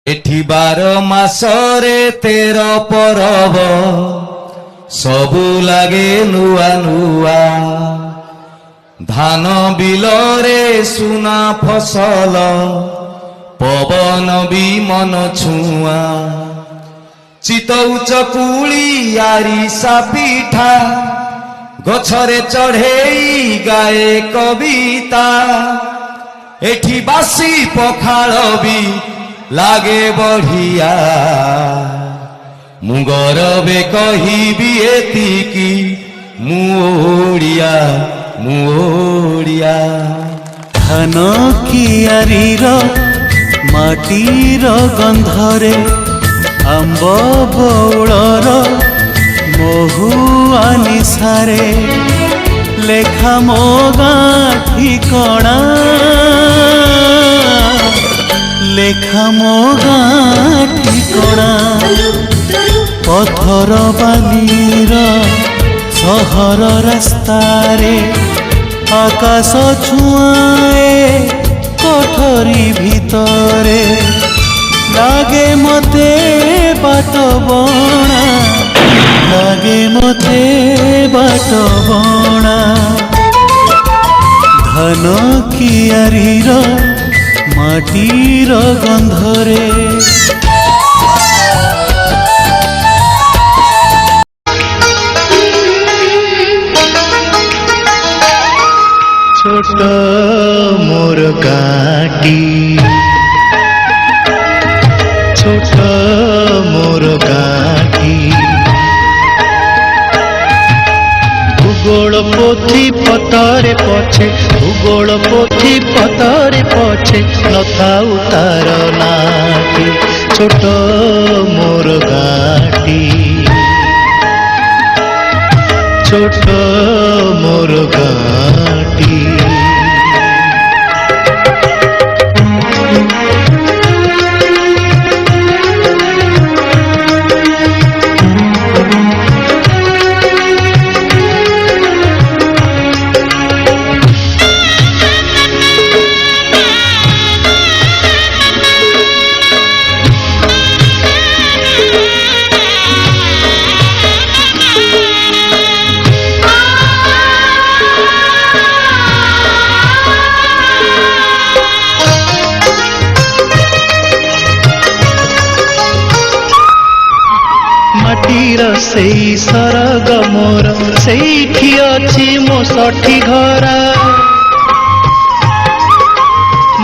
एठी 12 मासरे 13 परब सबु लागे नुआ नुआ धान बिलरे सुना फसल पवन भी मन छुआ चितौ चकुली आरिसा पिठा गछरे चढ़ेई गाए कविता एठी बासी पखाल भी लागे बढ़िया मु गौरवे कहिबी एतिकी मुओड़िया मुओड़िया धान कियारीर माटीर गंधरे आंब बौलर महुआ निशारे लेखा मो गाँ ठिकणा लेखा मो गाँ ठिकणा पथर बालीर सहर रास्तारे आकाश छुआए कोठरी भितरे लागे मते बाट बणा लागे मते बाट बणा धान कियारीर माटीर गंधरे छोट मोर गाटी छोट मोर गाटी भूगोल पोथी पतरे पछे भूगोल पोथी पतरे पछे नथाउ तार नाटी छोट मोर गाटी छोट मोर गाटी माटीर सेई सरग मोर सेठी अछि मो सठी घरा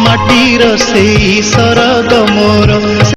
माटीर सेई सरग मोर